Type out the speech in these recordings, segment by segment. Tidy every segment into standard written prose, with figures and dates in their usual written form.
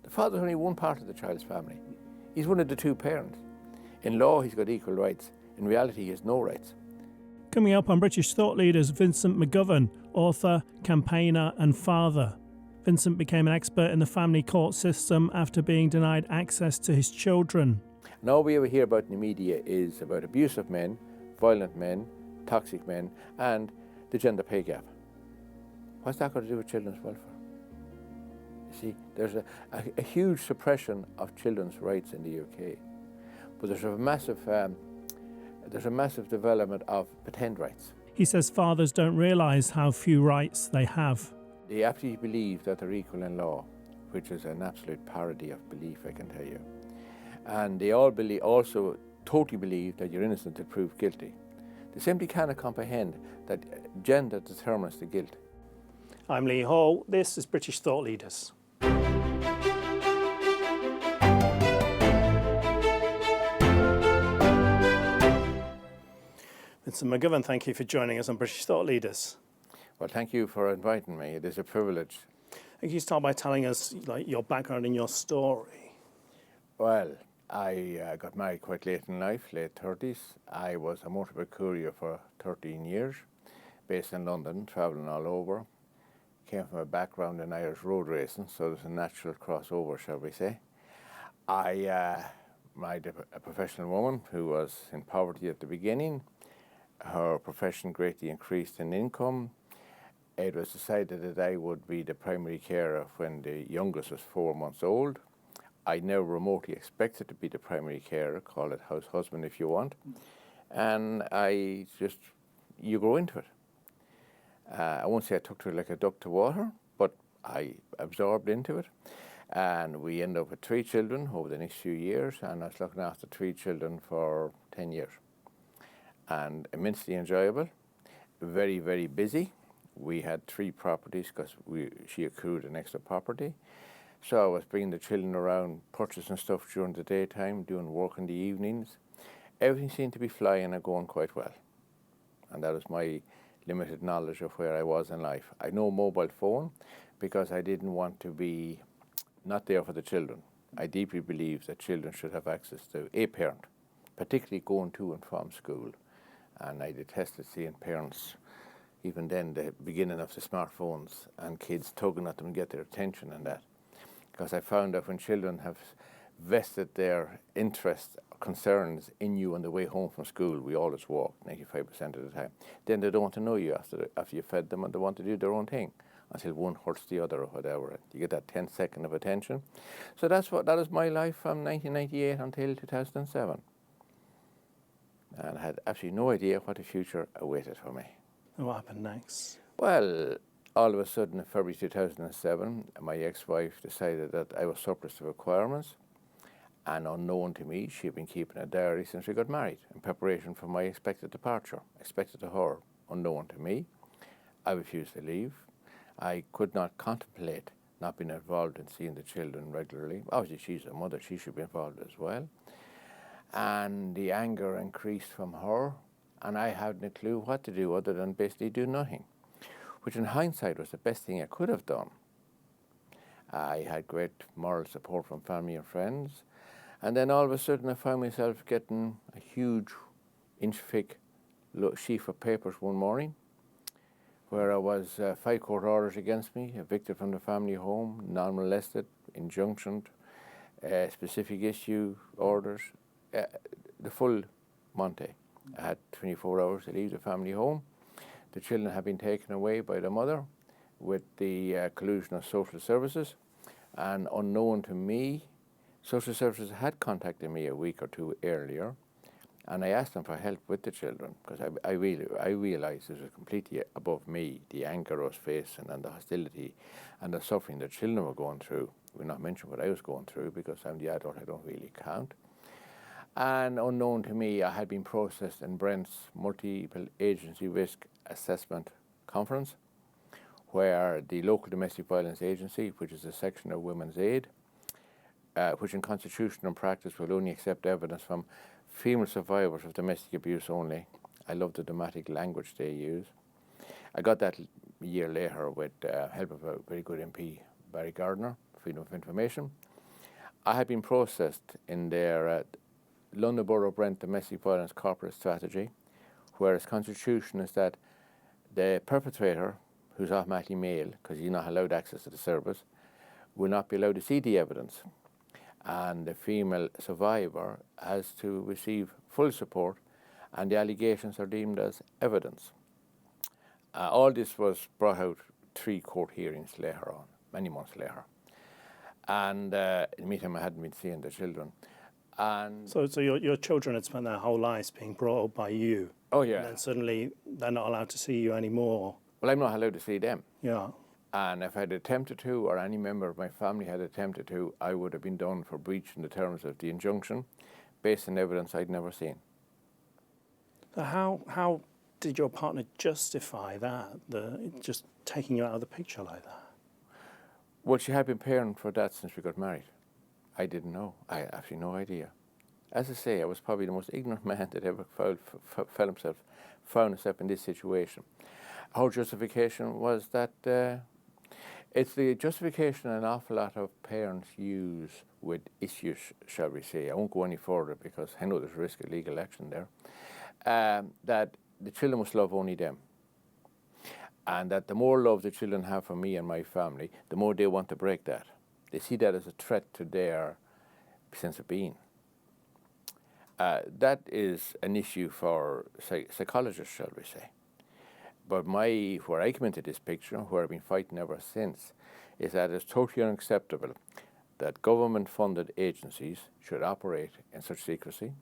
The father's only one part of the child's family. He's one of the two parents. In law, he's got equal rights. In reality, he has no rights. Coming up on British Thought Leaders, Vincent McGovern, author, campaigner and father. Vincent became an expert in the family court system after being denied access to his children. And all we ever hear about in the media is about abusive men, violent men, toxic men, and the gender pay gap. What's that got to do with children's welfare? You see, there's a huge suppression of children's rights in the UK, but there's a massive development of pretend rights. He says fathers don't realise how few rights they have. They absolutely believe that they're equal in law, which is an absolute parody of belief, I can tell you. And they all also totally believe that you're innocent until proved guilty. They simply cannot comprehend that gender determines the guilt. I'm Lee Hall. This is British Thought Leaders. Vincent McGovern, thank you for joining us on British Thought Leaders. Well, thank you for inviting me. It is a privilege. Can you start by telling us your background and your story? Well, I got married quite late in life, late 30s. I was a motorbike courier for 13 years, based in London, travelling all over. Came from a background in Irish road racing, so there's a natural crossover, shall we say. I married a professional woman who was in poverty at the beginning. Her profession greatly increased in income. It was decided that I would be the primary carer when the youngest was 4 months old. I never remotely expected to be the primary carer, call it house husband if you want. And you grow into it. I won't say I took to it like a duck to water, but I absorbed into it. And we ended up with 3 children over the next few years, and I was looking after 3 children for 10 years. And immensely enjoyable, very, very busy. We had 3 properties because she accrued an extra property. So I was bringing the children around, purchasing stuff during the daytime, doing work in the evenings. Everything seemed to be flying and going quite well. And that was my limited knowledge of where I was in life. I know mobile phone because I didn't want to be not there for the children. I deeply believe that children should have access to a parent, particularly going to and from school. And I detested seeing parents, even then, the beginning of the smartphones and kids tugging at them to get their attention and that. Because I found that when children have vested their interests, concerns in you on the way home from school, we always walk 95% of the time, then they don't want to know you after you fed them, and they want to do their own thing until one hurts the other or whatever. You get that 10 second of attention. So that was my life from 1998 until 2007. And I had absolutely no idea what the future awaited for me. And what happened next? Well, all of a sudden in February 2007, my ex-wife decided that I was surplus to requirements. And unknown to me, she had been keeping a diary since we got married in preparation for my expected departure, expected to her, unknown to me. I refused to leave. I could not contemplate not being involved in seeing the children regularly. Obviously, she's a mother, she should be involved as well. And the anger increased from her, and I hadn't a clue what to do other than basically do nothing, which in hindsight was the best thing I could have done. I had great moral support from family and friends. And then all of a sudden I found myself getting a huge inch-thick sheaf of papers one morning where I was 5 court orders against me, evicted from the family home, non-molested, injunctioned, specific issue orders, the full Monte. I had 24 hours to leave the family home. The children had been taken away by the mother with the collusion of social services, and unknown to me, social services had contacted me a week or 2 earlier, and I asked them for help with the children because I realised this was completely above me, the anger I was facing and the hostility and the suffering the children were going through. We'll not mention what I was going through because I'm the adult, I don't really count. And unknown to me, I had been processed in Brent's Multiple Agency Risk Assessment Conference, where the local domestic violence agency, which is a section of Women's Aid, which in constitution and practice will only accept evidence from female survivors of domestic abuse only. I love the dramatic language they use. I got that a year later with help of a very good MP, Barry Gardner, Freedom of Information. I had been processed in their London Borough of Brent Domestic Violence Corporate Strategy, where its constitution is that the perpetrator, who's automatically male, because he's not allowed access to the service, will not be allowed to see the evidence. And the female survivor has to receive full support, and the allegations are deemed as evidence. All this was brought out 3 court hearings later on, many months later. And in the meantime, I hadn't been seeing the children. And So your children had spent their whole lives being brought up by you. oh yeah, And then suddenly they're not allowed to see you anymore. well, I'm not allowed to see them. Yeah. And if I'd attempted to, or any member of my family had attempted to, I would have been done for breaching the terms of the injunction based on evidence I'd never seen. So how did your partner justify that, just taking you out of the picture like that? Well, she had been paying for that since we got married. I didn't know. I had actually no idea. As I say, I was probably the most ignorant man that ever found himself in this situation. Our justification was that it's the justification an awful lot of parents use with issues, shall we say. I won't go any further because I know there's risk of legal action there. That the children must love only them. And that the more love the children have for me and my family, the more they want to break that. They see that as a threat to their sense of being. That is an issue for psychologists, shall we say. But where I come into this picture, where I've been fighting ever since, is that it's totally unacceptable that government-funded agencies should operate in such secrecy,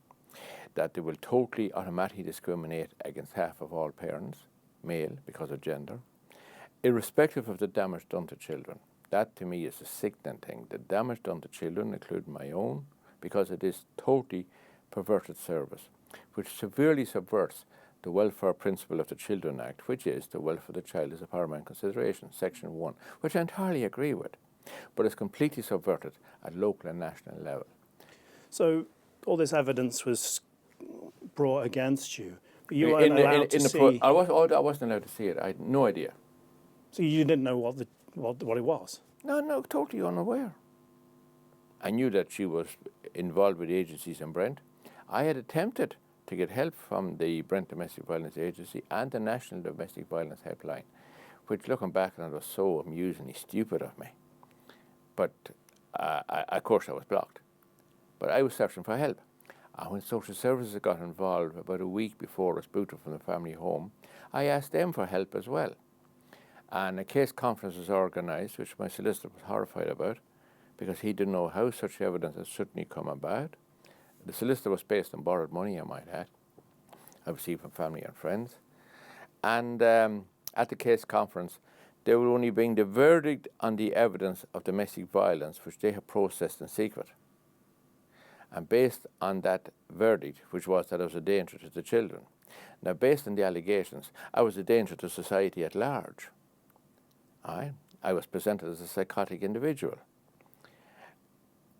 that they will totally automatically discriminate against half of all parents, male, because of gender, irrespective of the damage done to children. That to me is a sickening thing. The damage done to children, including my own, because it is totally perverted service, which severely subverts the welfare principle of the Children Act, which is the welfare of the child is a paramount consideration, Section 1, which I entirely agree with, but it's completely subverted at local and national level. So all this evidence was brought against you, but you weren't allowed to see. I wasn't allowed to see it. I had no idea. So you didn't know what it was. No, totally unaware. I knew that she was involved with agencies in Brent. I had attempted to get help from the Brent Domestic Violence Agency and the National Domestic Violence Helpline, which, looking back on it, was so amusingly stupid of me. But of course I was blocked. But I was searching for help. And when social services got involved about a week before I was booted from the family home, I asked them for help as well. And a case conference was organised, which my solicitor was horrified about, because he didn't know how such evidence had suddenly come about. The solicitor was based on borrowed money, I might add, I received from family and friends. And at the case conference, they were only bring the verdict on the evidence of domestic violence, which they had processed in secret. And based on that verdict, which was that I was a danger to the children. Now, based on the allegations, I was a danger to society at large. I was presented as a psychotic individual.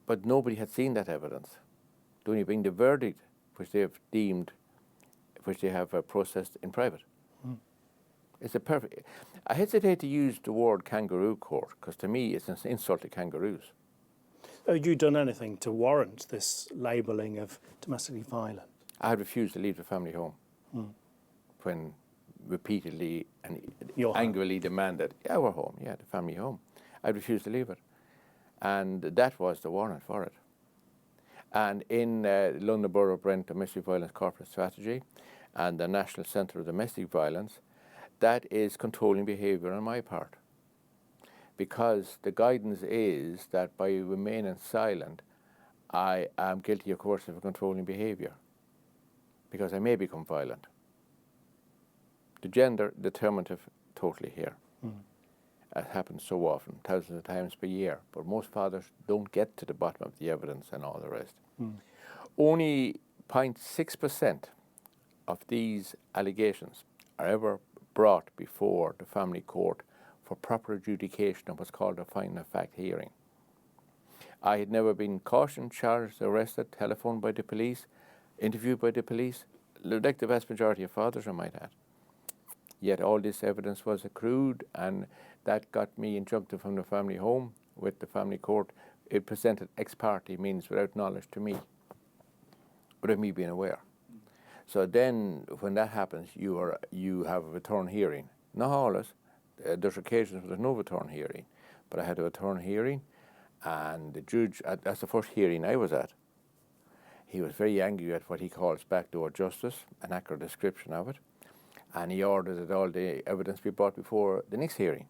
But nobody had seen that evidence. They only bring the verdict, which they have deemed, which they have processed in private. It's a perfect. I hesitate to use the word kangaroo court, because to me it's an insult to kangaroos. Had you done anything to warrant this labelling of domestically violent? I had refused to leave the family home when repeatedly and angrily demanded, yeah, we're home, yeah, the family home. I refused to leave it. And that was the warrant for it. And in London Borough of Brent Domestic Violence Corporate Strategy and the National Centre of Domestic Violence, that is controlling behaviour on my part. Because the guidance is that by remaining silent, I am guilty, of course, of controlling behaviour, because I may become violent. The gender determinative totally here. It happens so often, thousands of times per year, but most fathers don't get to the bottom of the evidence and all the rest. Only 0.6% of these allegations are ever brought before the family court for proper adjudication of what's called a finding of fact hearing. I had never been cautioned, charged, arrested, telephoned by the police, interviewed by the police, like the vast majority of fathers, I might add. Yet all this evidence was accrued, and that got me injuncted from the family home with the family court it presented ex parte, means without knowledge to me, without me being aware. So then, when that happens, you have a return hearing. Not always. There's occasions where there's no return hearing, but I had a return hearing, and the judge, that's the first hearing I was at. He was very angry at what he calls backdoor justice, an accurate description of it, and he ordered that all the evidence be brought before the next hearing.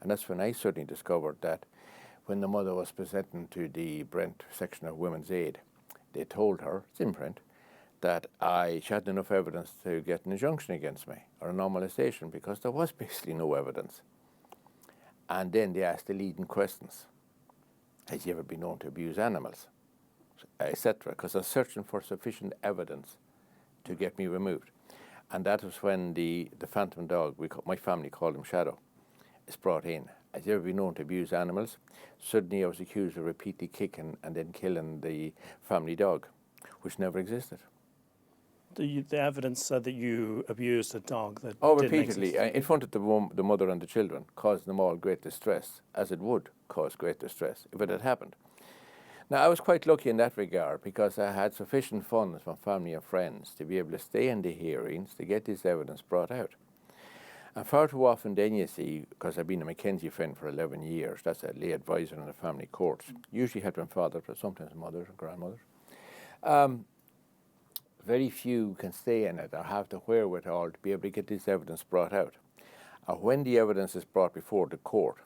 And that's when I suddenly discovered that when the mother was presenting to the Brent section of Women's Aid, they told her, it's in print, that she had enough evidence to get an injunction against me, or a normalisation, because there was basically no evidence. And then they asked the leading questions. Has he ever been known to abuse animals? Etc. Because they're searching for sufficient evidence to get me removed. And that was when the phantom dog, my family called him Shadow, is brought in. Has he ever been known to abuse animals? Suddenly I was accused of repeatedly kicking and then killing the family dog, which never existed. The evidence said that you abused a dog that repeatedly, in front of the mother and the children, causing them all great distress, as it would cause great distress if it had happened. Now, I was quite lucky in that regard because I had sufficient funds from family and friends to be able to stay in the hearings to get this evidence brought out. And far too often then, you see, because I've been a Mackenzie friend for 11 years, that's a lay advisor in the family courts, usually helping fathers, but sometimes mothers and grandmothers. Very few can stay in it or have the wherewithal to be able to get this evidence brought out. And when the evidence is brought before the court,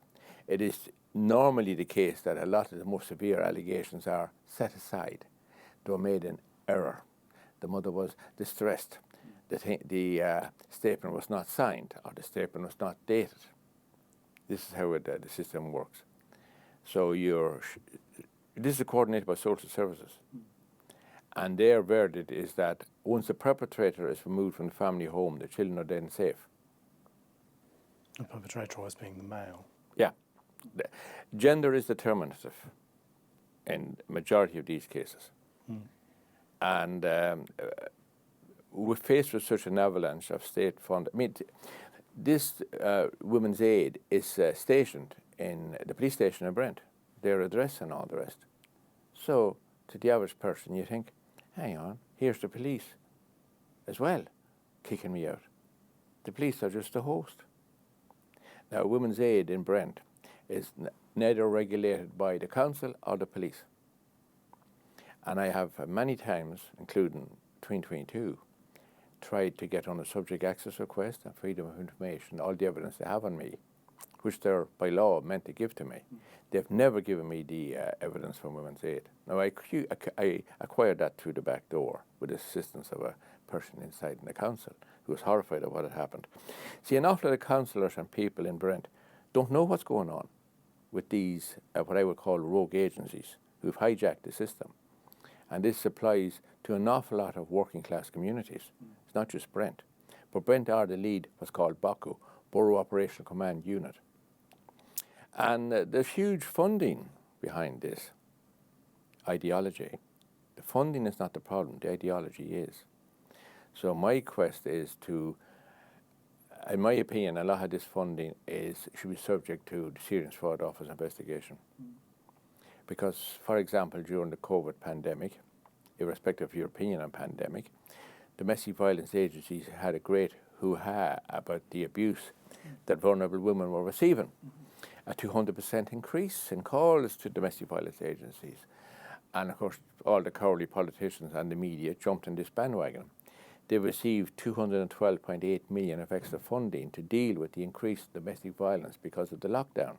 it is normally the case that a lot of the more severe allegations are set aside. They were made in error. The mother was distressed. The statement was not signed, or the statement was not dated. This is how the system works. So this is coordinated by social services. And their verdict is that once the perpetrator is removed from the family home, the children are then safe. The perpetrator always being the male. Yeah. Gender is determinative in the majority of these cases. And we're faced with such an avalanche of state fund. I mean, this Women's Aid is stationed in the police station in Brent, their address and all the rest. So to the average person, you think, hang on, here's the police as well, kicking me out. The police are just a host. Now, Women's Aid in Brent is neither regulated by the council or the police. And I have many times, including 2022, tried to get on a subject access request and freedom of information, all the evidence they have on me, which they're by law meant to give to me. They've never given me the evidence from Women's Aid. Now, I acquired that through the back door with the assistance of a person inside in the council who was horrified at what had happened. See, an awful lot of councillors and people in Brent don't know what's going on with these, what I would call rogue agencies, who've hijacked the system. And this applies to an awful lot of working class communities. It's not just Brent. But Brent are the lead, what's called BOCU, Borough Operational Command Unit. And there's huge funding behind this ideology. The funding is not the problem, the ideology is. So my quest is to, in my opinion, a lot of this funding should be subject to the Serious Fraud Office investigation. Because, for example, during the COVID pandemic, irrespective of your opinion on pandemic, domestic violence agencies had a great hoo-ha about the abuse that vulnerable women were receiving. A 200% increase in calls to domestic violence agencies. And of course, all the cowardly politicians and the media jumped in this bandwagon. They received 212.8 million of extra funding to deal with the increased domestic violence because of the lockdown.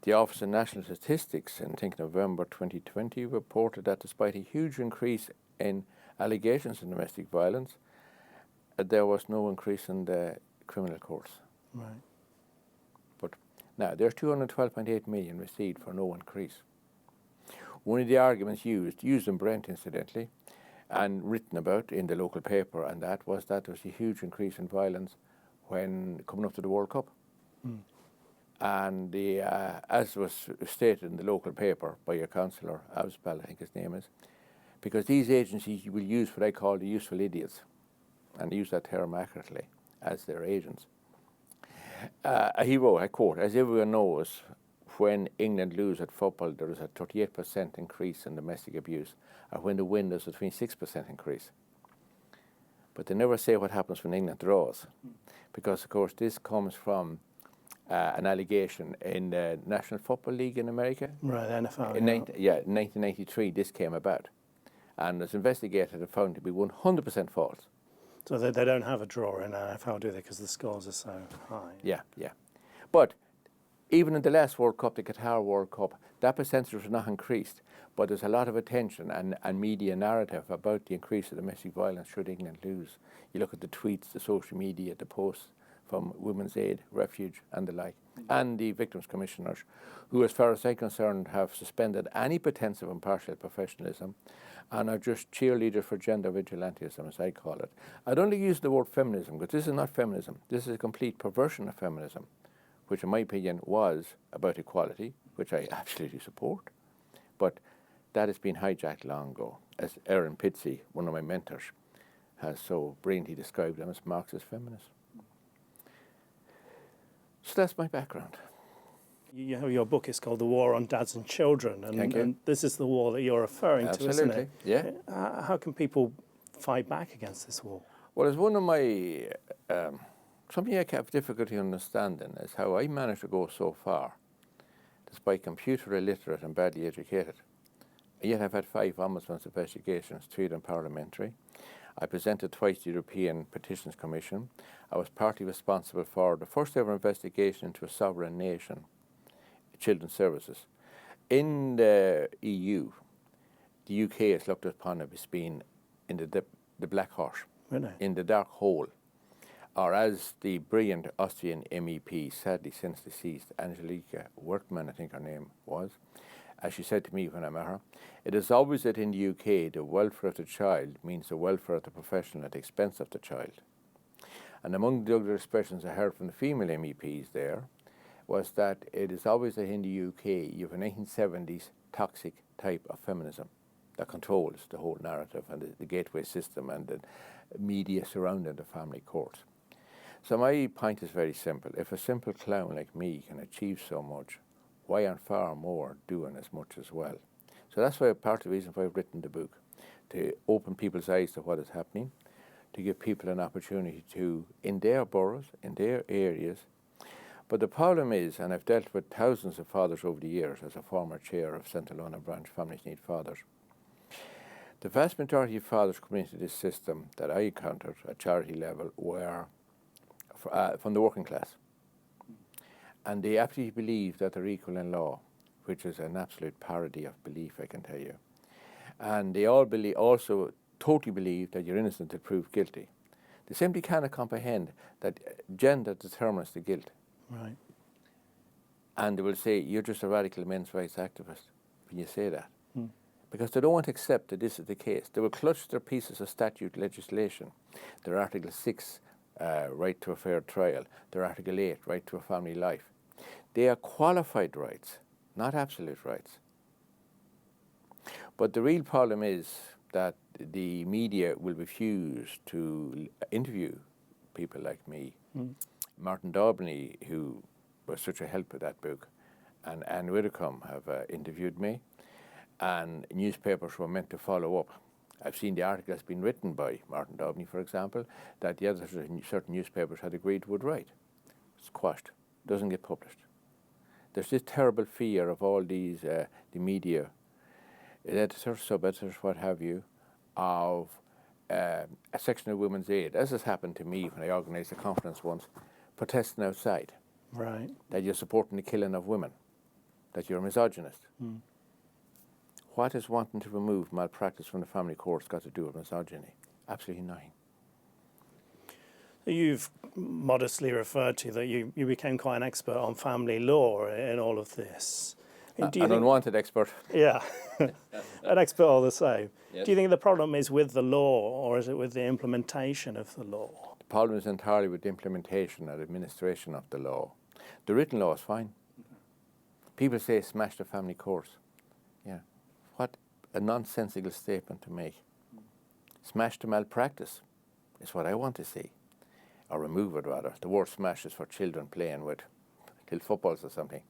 The Office of National Statistics in November 2020 reported that despite a huge increase in allegations of domestic violence, there was no increase in the criminal courts. Right. But now, there's 212.8 million received for no increase. One of the arguments used in Brent, incidentally, and written about in the local paper, and that was a huge increase in violence when coming up to the World Cup. And as was stated in the local paper by your councillor, Avspal, I think his name is, because these agencies will use what I call the useful idiots, and I use that term accurately, as their agents. He wrote, I quote, "As everyone knows, when England lose at football, there is a 38% increase in domestic abuse, and when they win, there's a 26% increase. But they never say what happens when England draws, because, of course, this comes from an allegation in the National Football League in America. Right, NFL. In 1993, this came about, and it's investigated and found to be 100% false. So they don't have a draw in NFL, do they, because the scores are so high? Yeah. But even in the last World Cup, the Qatar World Cup, that percentage was not increased. But there's a lot of attention and media narrative about the increase of domestic violence should England lose. You look at the tweets, the social media, the posts from Women's Aid, Refuge and the like, and the Victims Commissioners, who, as far as I'm concerned, have suspended any pretense of impartial professionalism and are just cheerleaders for gender vigilantism, as I call it. I'd only use the word feminism, because this is not feminism. This is a complete perversion of feminism, which in my opinion was about equality, which I absolutely support. But that has been hijacked long ago, as Erin Pitsey, one of my mentors, has so brilliantly described them as Marxist feminists. So that's my background. Your book is called The War on Dads and Children, and this is the war that you're referring to, isn't it? Yeah. How can people fight back against this war? Well, it's one of my, something I have difficulty understanding is how I managed to go so far, despite computer illiterate and badly educated. And yet I've had 5 ombudsman's investigations, 3 of them parliamentary. I presented twice to the European Petitions Commission. I was partly responsible for the first ever investigation into a sovereign nation, Children's Services. In the EU, the UK is looked upon as being in the black horse, Really? in the dark hole, or as the brilliant Austrian MEP, sadly since deceased, Angelika Wertmann, I think her name was, as she said to me when I met her, it is always that in the UK the welfare of the child means the welfare of the professional at the expense of the child. And among the other expressions I heard from the female MEPs there was that it is always that in the UK you have a 1970s toxic type of feminism that controls the whole narrative and the gateway system and the media surrounding the family court. So my point is very simple. If a simple clown like me can achieve so much, why aren't far more doing as much as well? So that's why part of the reason why I've written the book, to open people's eyes to what is happening, to give people an opportunity to, in their boroughs, in their areas. But the problem is, and I've dealt with thousands of fathers over the years as a former chair of St. Helena Branch Families Need Fathers, the vast majority of fathers coming into this system that I encountered at charity level were from the working class. And they absolutely believe that they're equal in law, which is an absolute parody of belief, I can tell you. And they all also totally believe that you're innocent until proved guilty. They simply cannot comprehend that gender determines the guilt. Right. And they will say, you're just a radical men's rights activist when you say that. Because they don't want to accept that this is the case. They will clutch their pieces of statute legislation, their Article 6, right to a fair trial, their Article 8, right to a family life. They are qualified rights, not absolute rights. But the real problem is that the media will refuse to interview people like me. Martin Daubney, who was such a help with that book, and Anne Widdecombe have interviewed me, and newspapers were meant to follow up. I've seen the article that's been written by Martin Daubney, for example, that the other certain newspapers had agreed would write. It's quashed, doesn't get published. There's this terrible fear of all these, the media, editors, sub-editors, what have you, of a section of Women's Aid, as has happened to me when I organised a conference once, protesting outside. Right. That you're supporting the killing of women, that you're a misogynist. What is wanting to remove malpractice from the family courts got to do with misogyny? Absolutely nothing. You've modestly referred to that you became quite an expert on family law in all of this. An unwanted expert. Yeah, an expert all the same. Yes. Do you think the problem is with the law, or is it with the implementation of the law? The problem is entirely with the implementation and administration of the law. The written law is fine. People say smash the family courts. Yeah. What a nonsensical statement to make. Smash the malpractice is what I want to see. Or remove it, rather. The word smash is for children playing with little footballs or something.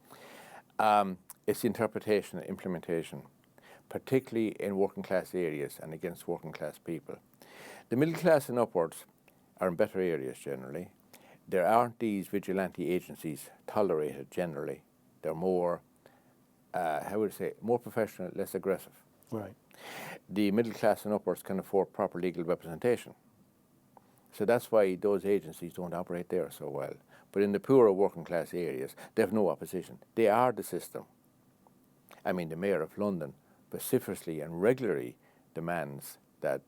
It's interpretation and implementation, particularly in working class areas and against working class people. The middle class and upwards are in better areas generally. There aren't these vigilante agencies tolerated generally. They're more, more professional, less aggressive. Right. The middle class and upwards can afford proper legal representation. So that's why those agencies don't operate there so well. But in the poorer working class areas, they have no opposition. They are the system. I mean, the Mayor of London vociferously and regularly demands that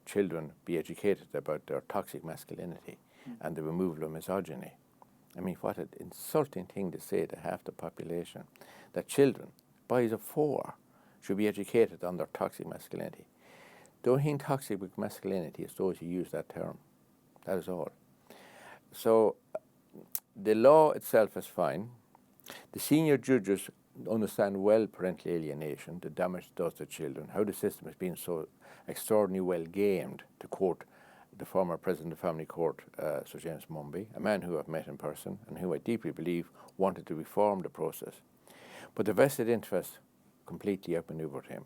children be educated about their toxic masculinity and the removal of misogyny. I mean, what an insulting thing to say to half the population, that children, boys of 4, should be educated on their toxic masculinity. The only thing toxic with masculinity is those who use that term. That is all. So the law itself is fine. The senior judges understand well parental alienation, the damage it does to children, how the system has been so extraordinarily well gamed, to quote the former president of the Family Court, Sir James Mumby, a man who I've met in person and who I deeply believe wanted to reform the process. But the vested interest completely outmaneuvered him.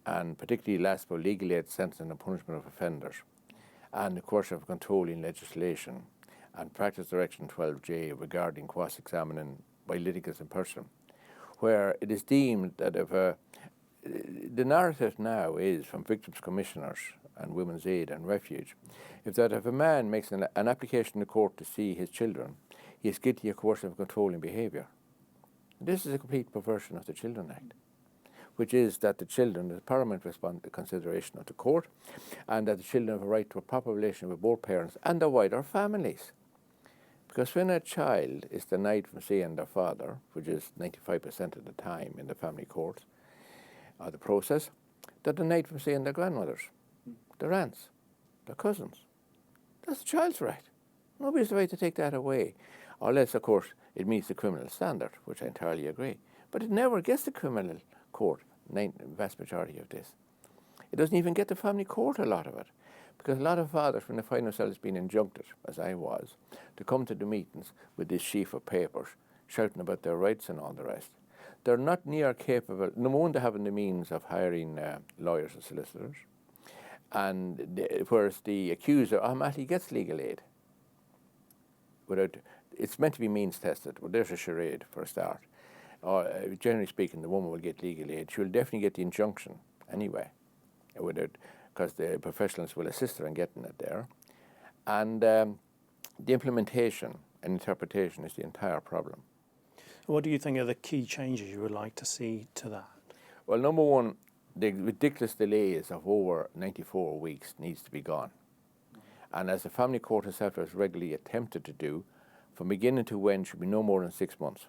And particularly last about legal aid, sentencing and punishment of offenders, and the course of controlling legislation, and Practice Direction 12J regarding cross-examining by litigants in person, where it is deemed that if the narrative now is from victims commissioners and Women's Aid and Refuge, if a man makes an application to court to see his children, he is guilty of coercive controlling behaviour. This is a complete perversion of the Children Act, which is that the children, the paramount consideration of the court, and that the children have a right to a proper relation with both parents and their wider families. Because when a child is denied from seeing their father, which is 95% of the time in the family courts, or the process, they're denied from seeing their grandmothers, their aunts, their cousins. That's the child's right. Nobody's the right to take that away, unless, of course, it meets the criminal standard, which I entirely agree. But it never gets the criminal court, the vast majority of this. It doesn't even get the family court, a lot of it. Because a lot of fathers, when they find themselves being injuncted, as I was, to come to the meetings with this sheaf of papers, shouting about their rights and all the rest, they're not near capable, number one, they haven't the means of hiring lawyers and solicitors, and whereas the accuser automatically gets legal aid. It's meant to be means tested. Well, there's a charade for a start. Generally speaking, the woman will get legal aid. She'll definitely get the injunction anyway, because the professionals will assist her in getting it there. And the implementation and interpretation is the entire problem. What do you think are the key changes you would like to see to that? Well, number one, the ridiculous delays of over 94 weeks needs to be gone. And as the family court itself has regularly attempted to do, from beginning to end should be no more than 6 months.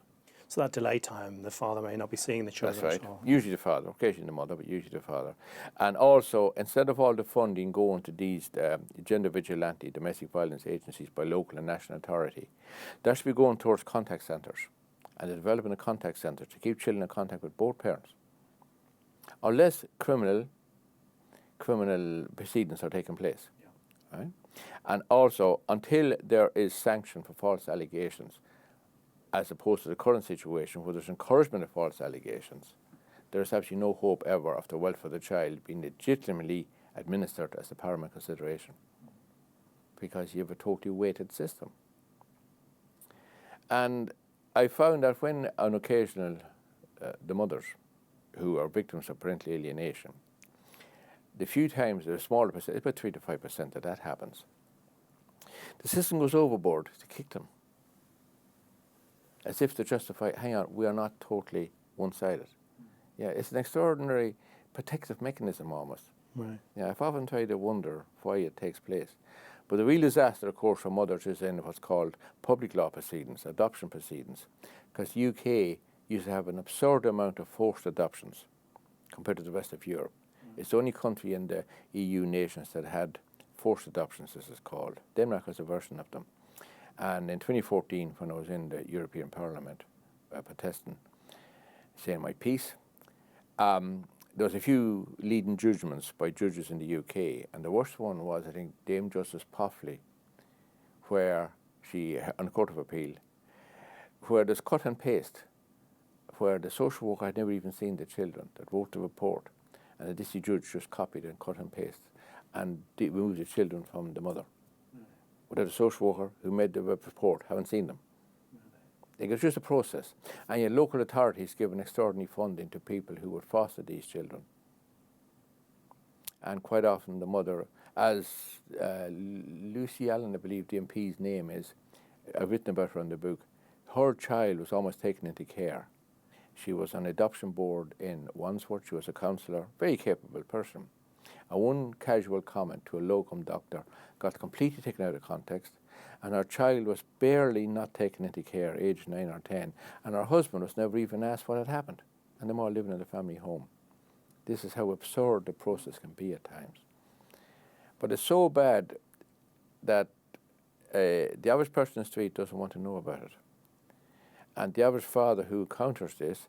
So that delay time, the father may not be seeing the children. That's right. Usually the father, occasionally the mother, but usually the father. And also, instead of all the funding going to these gender vigilante domestic violence agencies by local and national authority, that should be going towards contact centres and developing a contact centre to keep children in contact with both parents. Unless criminal proceedings are taking place. Yeah. Right? And also, until there is sanction for false allegations, as opposed to the current situation where there's encouragement of false allegations, there is absolutely no hope ever of the welfare of the child being legitimately administered as a paramount consideration, because you have a totally weighted system. And I found that when on occasional the mothers who are victims of parental alienation, the few times, a smaller percent, about 3 to 5% that happens, the system goes overboard to kick them, as if to justify, hang on, we are not totally one-sided. Yeah, it's an extraordinary protective mechanism almost. Right. Yeah, I've often tried to wonder why it takes place. But the real disaster, of course, for mothers is in what's called public law proceedings, adoption proceedings, because the UK used to have an absurd amount of forced adoptions compared to the rest of Europe. It's the only country in the EU nations that had forced adoptions, as it's called. Denmark has a version of them. And in 2014, when I was in the European Parliament protesting, saying my piece, there was a few leading judgments by judges in the UK, and the worst one was, I think, Dame Justice Poffley, where she, on the Court of Appeal, where there's cut and paste, where the social worker had never even seen the children, that wrote the report, and the district judge just copied and cut and pasted and removed the children from the mother. Without a social worker who made the report, haven't seen them. It's just a process. And yet local authorities give an extraordinary funding to people who would foster these children. And quite often the mother, as Lucy Allen, I believe the MP's name is, I've written about her in the book, her child was almost taken into care. She was on adoption board in Wandsworth. She was a counsellor, very capable person. And one casual comment to a locum doctor got completely taken out of context, and her child was barely not taken into care, aged 9 or 10, and her husband was never even asked what had happened, and them all living in a family home. This is how absurd the process can be at times. But it's so bad that the average person in the street doesn't want to know about it. And the average father who encounters this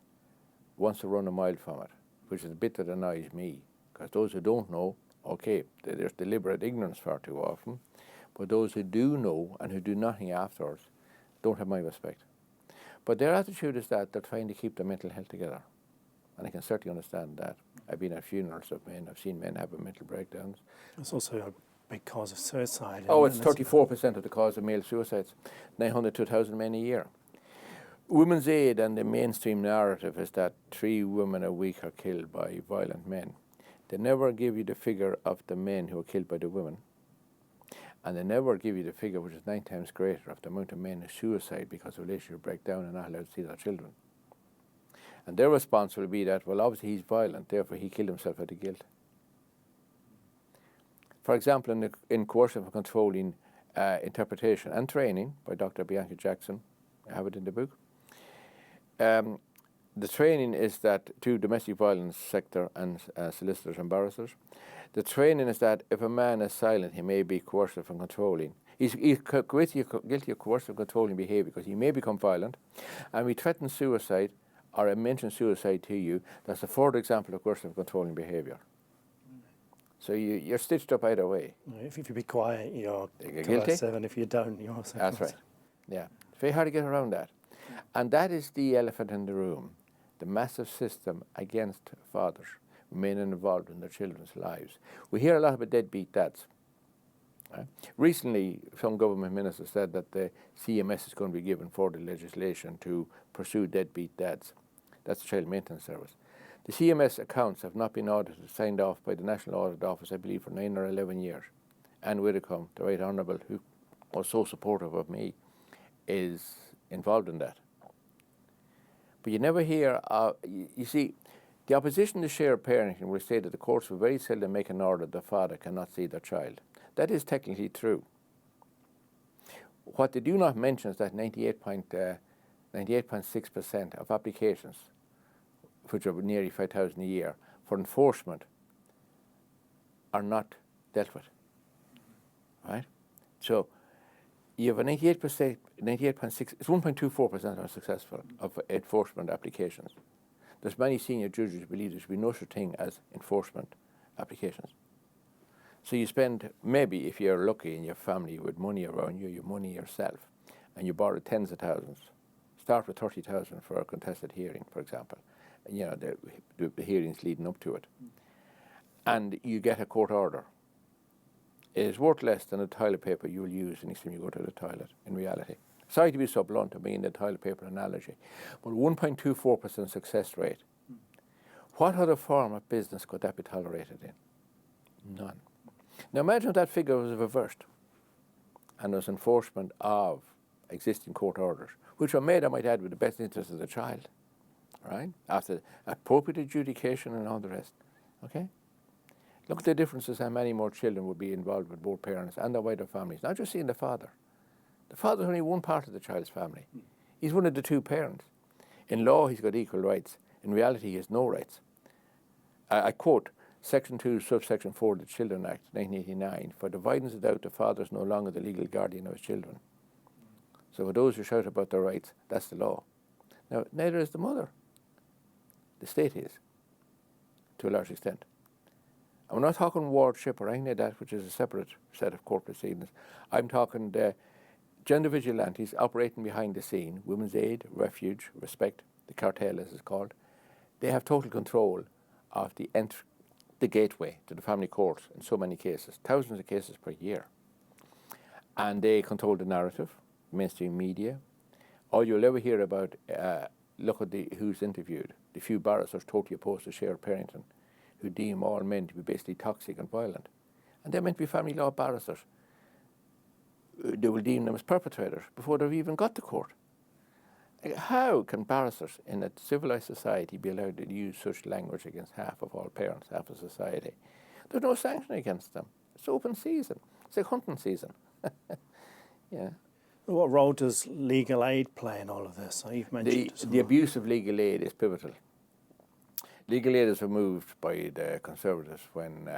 wants to run a mile from it, which is a bit that annoys me. Because those who don't know, okay, there's deliberate ignorance far too often, but those who do know and who do nothing afterwards don't have my respect. But their attitude is that they're trying to keep their mental health together. And I can certainly understand that. I've been at funerals of men, I've seen men have mental breakdowns. It's also a big cause of suicide. Oh, it's 34% of the cause of male suicides, 900 to 1,000 men a year. Women's Aid and the mainstream narrative is that 3 women a week are killed by violent men. They never give you the figure of the men who are killed by the women. And they never give you the figure, which is 9 times greater, of the amount of men who suicide because of relationship breakdown and not allowed to see their children. And their response will be that, well, obviously he's violent, therefore he killed himself out of guilt. For example, in coercive and controlling interpretation and training by Dr. Bianca Jackson, I have it in the book, the training is that to domestic violence sector and solicitors and barristers, the training is that if a man is silent, he may be coercive and controlling. He's guilty of coercive and controlling behaviour because he may become violent, and we threaten suicide or mention suicide to you. That's a further example of coercive and controlling behaviour. So you're stitched up either way. If you be quiet, you're guilty. And if you don't, you're also That's right. Yeah. It's very hard to get around that. And that is the elephant in the room, the massive system against fathers remaining involved in their children's lives. We hear a lot about deadbeat dads. Right? Recently, some government ministers said that the CMS is going to be given further legislation to pursue deadbeat dads. That's the Child Maintenance Service. The CMS accounts have not been audited, signed off by the National Audit Office, I believe, for 9 or 11 years. Anne Widdecombe, the Right Honourable, who was so supportive of me, is involved in that. But you never hear, you see, the opposition to shared parenting will say that the courts will very seldom make an order that the father cannot see their child. That is technically true. What they do not mention is that 98.6% of applications, which are nearly 5,000 a year, for enforcement are not dealt with. Right? So you have a 98%, 98.6, it's 1.24% are successful of enforcement applications. There's many senior judges who believe there should be no such thing as enforcement applications. So you spend, maybe if you're lucky in your family with money around you, your money yourself, and you borrow tens of thousands. Start with 30,000 for a contested hearing, for example. And, you know, the hearings leading up to it. And you get a court order. It is worth less than the toilet paper you'll use the next time you go to the toilet, in reality. Sorry to be so blunt, I'm being the toilet paper analogy, but 1.24% success rate. What other form of business could that be tolerated in? None. Now imagine if that figure was reversed and there's enforcement of existing court orders, which are made, I might add, with the best interest of the child, right? After appropriate adjudication and all the rest, okay? Look at the differences how many more children would be involved with both parents and their wider families, not just seeing the father. The father is only one part of the child's family. He's one of the 2 parents. In law, he's got equal rights. In reality, he has no rights. I quote Section 2, Subsection 4 of the Children Act, 1989, for the avoidance of doubt, the father is no longer the legal guardian of his children. So for those who shout about their rights, that's the law. Now, neither is the mother. The state is, to a large extent. And we're not talking wardship or anything like that, which is a separate set of court proceedings. I'm talking gender vigilantes operating behind the scene, Women's Aid, Refuge, Respect, the cartel as it's called, they have total control of the gateway to the family courts in so many cases, thousands of cases per year. And they control the narrative, mainstream media. All you'll ever hear about, look at who's interviewed, the few barristers totally opposed to shared parenting, who deem all men to be basically toxic and violent. And they're meant to be family law barristers. They will deem them as perpetrators before they've even got to court. How can barristers in a civilized society be allowed to use such language against half of all parents, half of society? There's no sanction against them. It's open season. It's like hunting season. Yeah. What role does legal aid play in all of this? You've mentioned the abuse of legal aid is pivotal. Legal aid was removed by the Conservatives when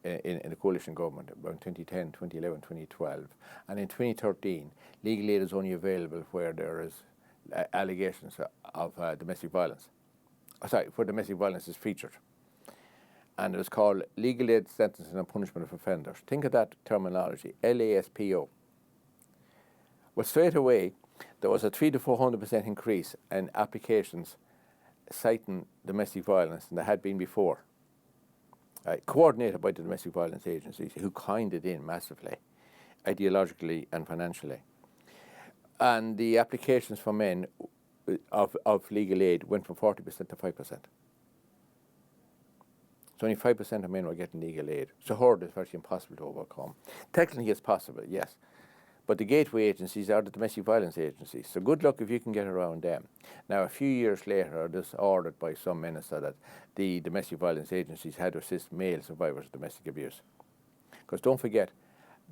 in the coalition government around 2010, 2011, 2012. And in 2013, legal aid is only available where there is allegations of domestic violence. Where domestic violence is featured. And it was called Legal Aid Sentencing and Punishment of Offenders. Think of that terminology, LASPO. Well, straight away, there was a 300 to 400% increase in applications citing domestic violence than there had been before. Coordinated by the domestic violence agencies, who coined it in massively, ideologically and financially. And the applications for men of legal aid went from 40% to 5%. So only 5% of men were getting legal aid. It's a hurdle that's virtually impossible to overcome. Technically it's possible, yes. But the gateway agencies are the domestic violence agencies. So good luck if you can get around them. Now, a few years later, it was ordered by some minister that the domestic violence agencies had to assist male survivors of domestic abuse. Because don't forget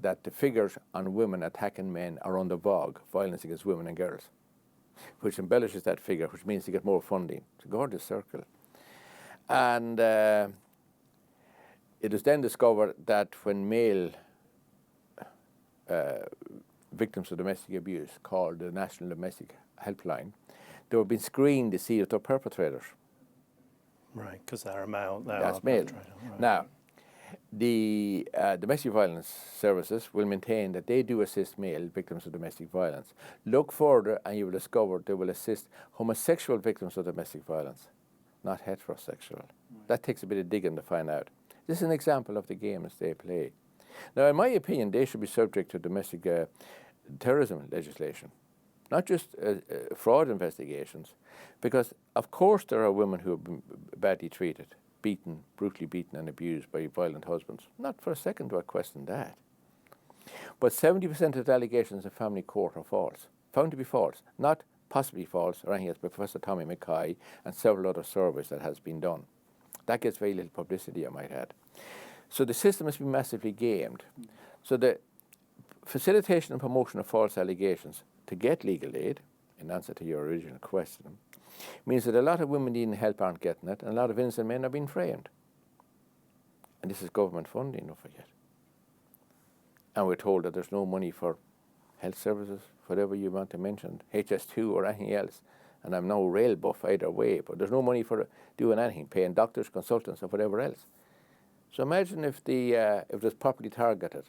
that the figures on women attacking men are under VOG, violence against women and girls, which embellishes that figure, which means they get more funding. It's a gorgeous circle. And it was then discovered that when male victims of domestic abuse called the National Domestic Helpline, they were being screened to see if they're perpetrators. Right, because they're a male. That's male. Right. Now, the domestic violence services will maintain that they do assist male victims of domestic violence. Look further and you will discover they will assist homosexual victims of domestic violence, not heterosexual. Right. That takes a bit of digging to find out. This is an example of the games they play. Now, in my opinion, they should be subject to domestic terrorism legislation, not just fraud investigations, because, of course, there are women who have been badly treated, beaten, brutally beaten and abused by violent husbands. Not for a second do I question that. But 70% of the allegations in family court are false, found to be false, not possibly false or anything else, by Professor Tommy Mackay and several other surveys that has been done. That gets very little publicity, I might add. So the system has been massively gamed. So the facilitation and promotion of false allegations to get legal aid, in answer to your original question, means that a lot of women needing help aren't getting it, and a lot of innocent men are being framed. And this is government funding, don't forget. And we're told that there's no money for health services, whatever you want to mention, HS2 or anything else. And I'm no rail buff either way, but there's no money for doing anything, paying doctors, consultants, or whatever else. So imagine if it was properly targeted.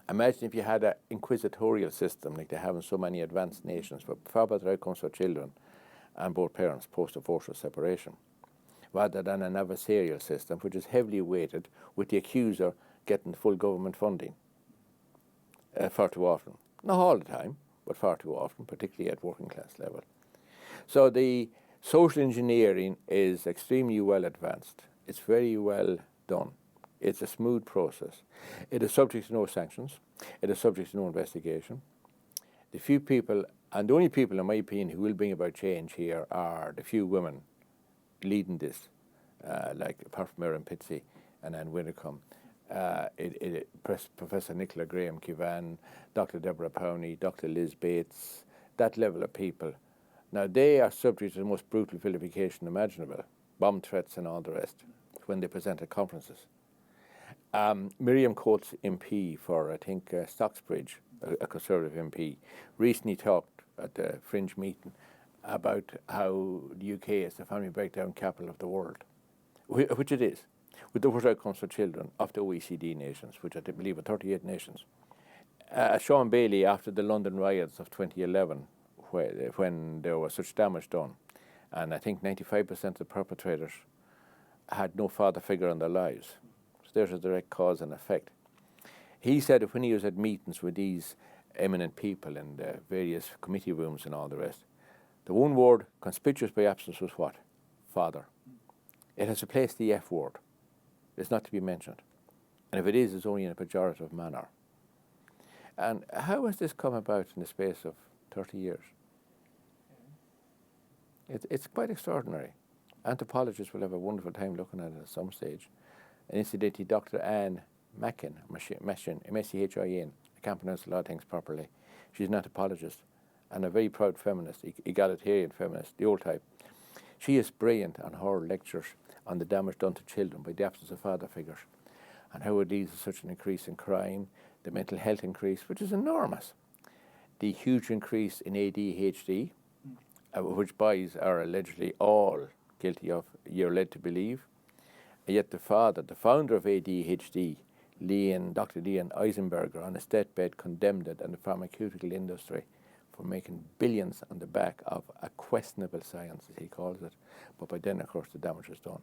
Imagine if you had an inquisitorial system like they have in so many advanced nations for far better outcomes for children and both parents post-divorce or separation, rather than an adversarial system which is heavily weighted with the accuser getting full government funding far too often. Not all the time, but far too often, particularly at working class level. So the social engineering is extremely well advanced. It's very well done. It's a smooth process. It is subject to no sanctions. It is subject to no investigation. The few people, and the only people, in my opinion, who will bring about change here are the few women leading this, like apart from Erin Pitsey and Anne Widdecombe, Professor Nicola Graham-Kivan, Dr. Deborah Powney, Dr. Liz Bates, that level of people. Now, they are subject to the most brutal vilification imaginable, bomb threats and all the rest, when they present at conferences. Miriam Coates MP for, I think, Stocksbridge, a Conservative MP, recently talked at the Fringe meeting about how the UK is the family breakdown capital of the world, which it is, with the worst outcomes for children of the OECD nations, which I believe are 38 nations. Sean Bailey, after the London riots of 2011, when there was such damage done, and I think 95% of the perpetrators had no father figure in their lives. So there's a direct cause and effect. He said that when he was at meetings with these eminent people in the various committee rooms and all the rest, the one word conspicuous by absence was what? Father. It has replaced the F word. It's not to be mentioned. And if it is, it's only in a pejorative manner. And how has this come about in the space of 30 years? It's quite extraordinary. Anthropologists will have a wonderful time looking at it at some stage. And incidentally, Dr. Anne Machin, M-A-C-H-I-N, I can't pronounce a lot of things properly. She's an anthropologist and a very proud feminist, egalitarian feminist, the old type. She is brilliant on her lectures on the damage done to children by the absence of father figures and how it leads to such an increase in crime, the mental health increase, which is enormous, the huge increase in ADHD, which boys are allegedly all guilty of, you're led to believe. And yet the founder of ADHD, Dr. Leon Eisenberger, on his deathbed condemned it and the pharmaceutical industry for making billions on the back of a questionable science, as he calls it. But by then, of course, the damage is done.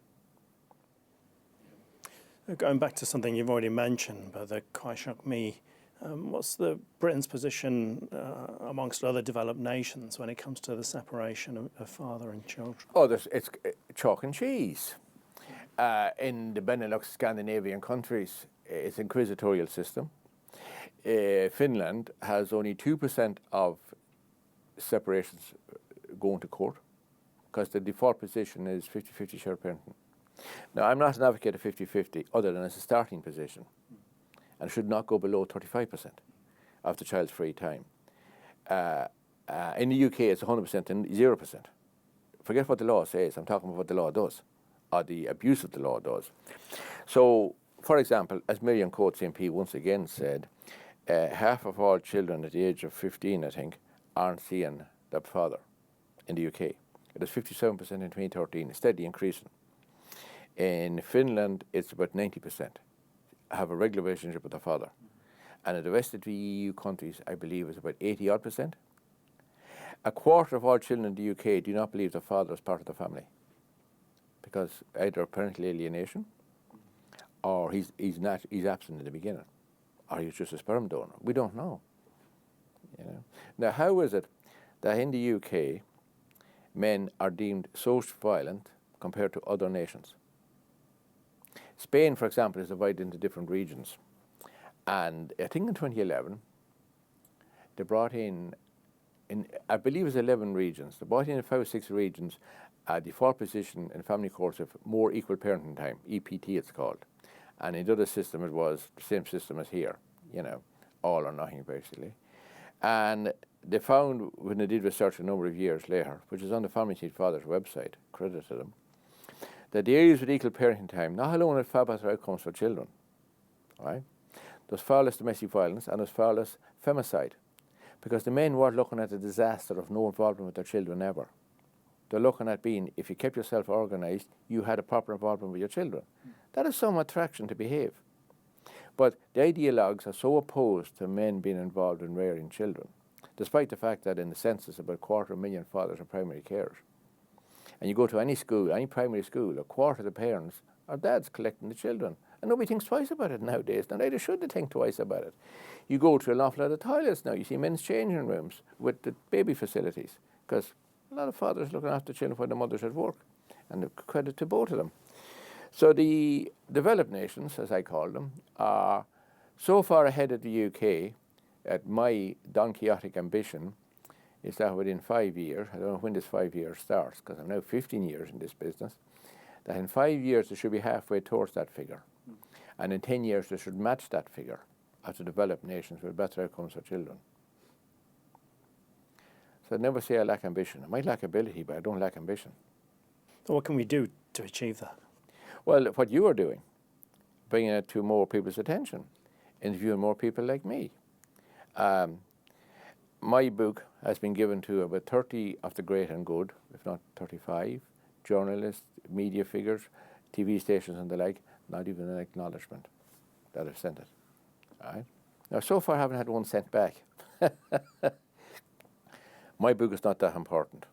Going back to something you've already mentioned, but that quite shocked me, what's Britain's position amongst other developed nations when it comes to the separation of father and children? Oh, it's chalk and cheese. In the Benelux Scandinavian countries, it's an inquisitorial system. Finland has only 2% of separations going to court because the default position is 50-50 shared parenting. Now, I'm not an advocate of 50-50 other than as a starting position, and should not go below 35% of the child's free time. In the UK, it's 100% and 0%. Forget what the law says. I'm talking about what the law does, or the abuse of the law does. So, for example, as Miriam Coates MP once again said, half of all children at the age of 15, I think, aren't seeing their father in the UK. It was 57% in 2013, steadily increasing. In Finland, it's about 90% have a regular relationship with their father. And in the rest of the EU countries, I believe, it's about 80-odd%. A quarter of all children in the UK do not believe their father is part of the family because either parental alienation, or he's absent in the beginning, or he's just a sperm donor. We don't know. You know. Now, how is it that in the UK, men are deemed so violent compared to other nations? Spain, for example, is divided into different regions. And I think in 2011, they brought in I believe it was 11 regions. They brought in 5 or 6 regions a default position in family courts of more equal parenting time, EPT it's called. And in the other system, it was the same system as here, you know, all or nothing basically. And they found, when they did research a number of years later, which is on the Family Seat Fathers website, credit to them, that the areas with equal parenting time not alone had far better outcomes for children, right? There's far less domestic violence and there's far less femicide, because the men weren't looking at the disaster of no involvement with their children ever. They're looking at being, if you kept yourself organised, you had a proper involvement with your children. That is some attraction to behave. But the ideologues are so opposed to men being involved in rearing children, despite the fact that in the census about 250,000 fathers are primary carers. And you go to any school, any primary school, a quarter of the parents are dads collecting the children. And nobody thinks twice about it nowadays. Now, neither should they think twice about it. You go to an awful lot of toilets now. You see men's changing rooms with the baby facilities, because a lot of fathers looking after children when the mothers at work. And credit to both of them. So the developed nations, as I call them, are so far ahead of the UK at my Don Quixotic ambition is that within 5 years, I don't know when this 5 years starts, because I'm now 15 years in this business, that in 5 years they should be halfway towards that figure. And in 10 years they should match that figure of the developed nations with better outcomes for children. So I'd never say I lack ambition. I might lack ability, but I don't lack ambition. So what can we do to achieve that? Well, what you are doing, bringing it to more people's attention, interviewing more people like me. My book has been given to about 30 of the great and good, if not 35, journalists, media figures, TV stations and the like, not even an acknowledgement that I've sent it. All right? Now, so far I haven't had 1 cent back. My book is not that important.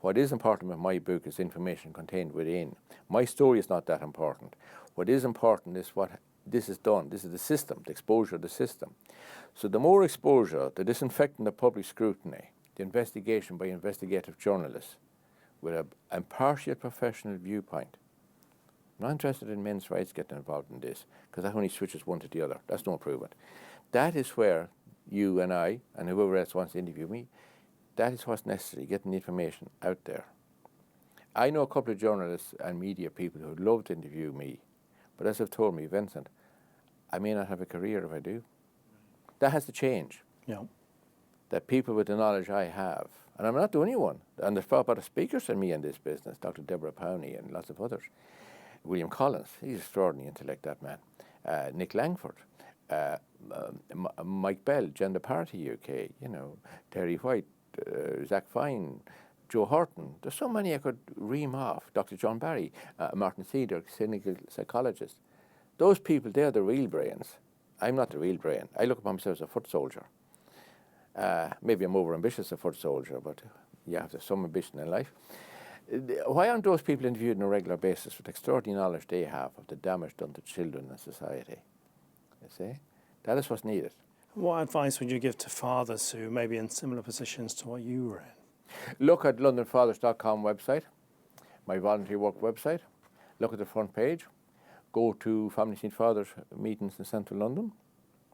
What is important with my book is information contained within. My story is not that important. What is important is what this is done. This is the system, the exposure of the system. So the more exposure, the disinfecting of public scrutiny, the investigation by investigative journalists with an impartial professional viewpoint. I'm not interested in men's rights getting involved in this, because that only switches one to the other. That's no improvement. That is where you and I, and whoever else wants to interview me, that is what's necessary, getting the information out there. I know a couple of journalists and media people who would love to interview me, but as they've told me, Vincent, I may not have a career if I do. That has to change. Yeah. That people with the knowledge I have, and I'm not the only one, and there's far better speakers than me in this business, Dr. Deborah Powney and lots of others. William Collins, he's extraordinary intellect, that man. Nick Langford, Mike Bell, Gender Party UK, Terry White, Zach Fine, Joe Horton. There's so many I could ream off. Dr. John Barry, Martin Cedar, clinical psychologist. Those people, they're the real brains. I'm not the real brain. I look upon myself as a foot soldier. Maybe I'm over-ambitious a foot soldier, but you have to have some ambition in life. Why aren't those people interviewed on a regular basis with extraordinary knowledge they have of the damage done to children and society? You see? That is what's needed. What advice would you give to fathers who may be in similar positions to what you were in? Look at londonfathers.com website, my voluntary work website. Look at the front page. Go to Family St. Fathers meetings in Central London,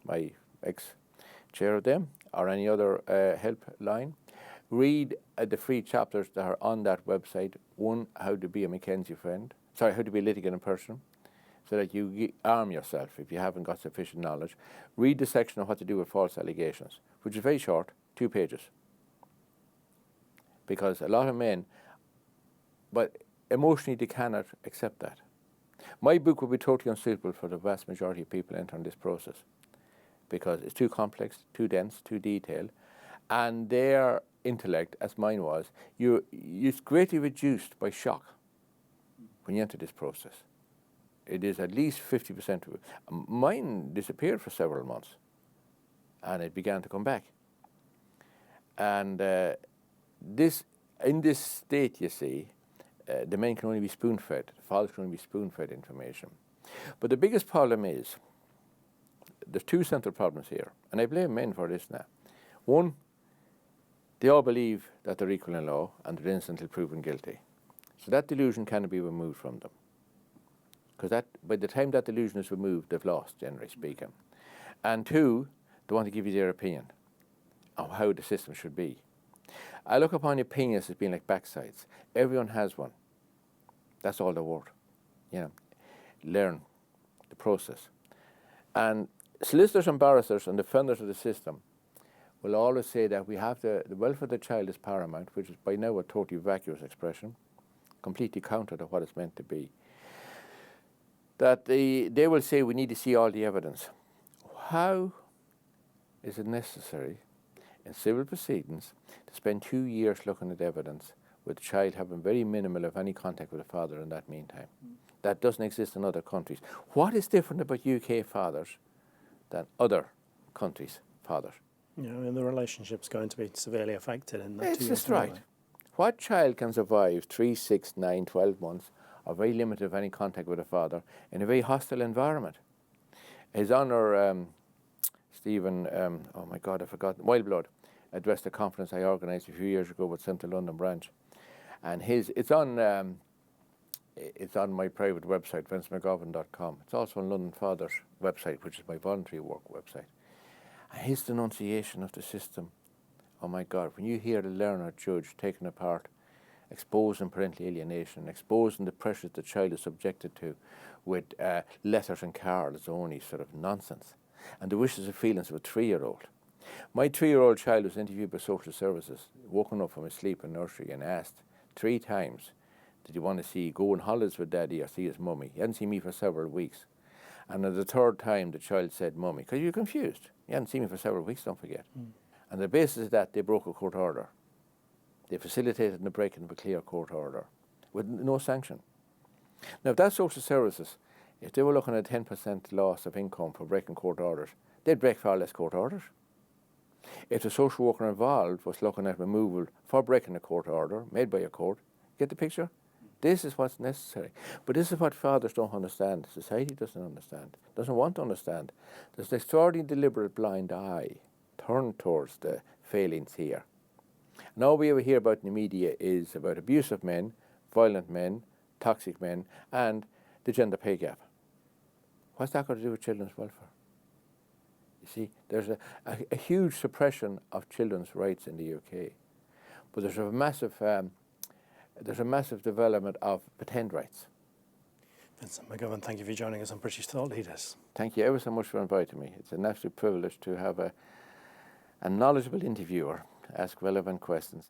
my ex-chair of them, or any other helpline. Read the free chapters that are on that website. One, how to be a Mackenzie friend. How to be a litigant in person, so that you arm yourself if you haven't got sufficient knowledge. Read the section on what to do with false allegations, which is very short, 2 pages. Because a lot of men, but emotionally they cannot accept that. My book would be totally unsuitable for the vast majority of people entering this process, because it's too complex, too dense, too detailed, and their intellect, as mine was, it's greatly reduced by shock when you enter this process. It is at least 50% of it. Mine disappeared for several months, and it began to come back. And in this state, you see, the men can only be spoon-fed, the fathers can only be spoon-fed information. But the biggest problem is, there's 2 central problems here, and I blame men for this now. One, they all believe that they're equal in law and they're innocent until proven guilty. So that delusion cannot be removed from them. Because by the time that delusion is removed, they've lost, generally speaking. And 2, they want to give you their opinion on how the system should be. I look upon opinions as being like backsides. Everyone has one. That's all they're worth. Learn the process. And solicitors and barristers and defenders of the system will always say that we have the welfare of the child is paramount, which is by now a totally vacuous expression, completely counter to what it's meant to be. That they will say we need to see all the evidence. How is it necessary in civil proceedings to spend 2 years looking at evidence with the child having very minimal, if any, contact with the father in that meantime? That doesn't exist in other countries. What is different about UK fathers than other countries' fathers? And the relationship's going to be severely affected in that. It's just right. What child can survive 3, 6, 9, 12 months of very limited, if any, contact with a father in a very hostile environment? His Honour Stephen, oh my God, I forgot, Wildblood, addressed a conference I organised a few years ago with Central London branch, and it's on my private website, vincentmcgovern.com. It's also on London Fathers website, which is my voluntary work website. And his denunciation of the system, oh my God, when you hear the learner judge taken apart, exposing parental alienation, exposing the pressures the child is subjected to with letters and cards only, sort of nonsense, and the wishes and feelings of a 3-year-old. My 3-year-old child was interviewed by social services, woken up from his sleep in nursery and asked 3 times, did he want to go on holidays with daddy or see his mummy? He hadn't seen me for several weeks. And at the 3rd time, the child said, mummy, because you're confused. You hadn't seen me for several weeks, don't forget. And on the basis of that, they broke a court order. They facilitated the breaking of a clear court order with no sanction. Now, if that's social services, if they were looking at 10% loss of income for breaking court orders, they'd break far less court orders. If the social worker involved was looking at removal for breaking a court order made by a court, get the picture? This is what's necessary. But this is what fathers don't understand. Society doesn't understand, doesn't want to understand. There's an extraordinary deliberate blind eye turned towards the failings here. And all we ever hear about in the media is about abusive men, violent men, toxic men, and the gender pay gap. What's that got to do with children's welfare? You see, there's a huge suppression of children's rights in the UK, but there's a massive development of pretend rights. Vincent McGovern, thank you for joining us on British Thought Leaders. Thank you ever so much for inviting me. It's an absolute privilege to have a knowledgeable interviewer ask relevant questions.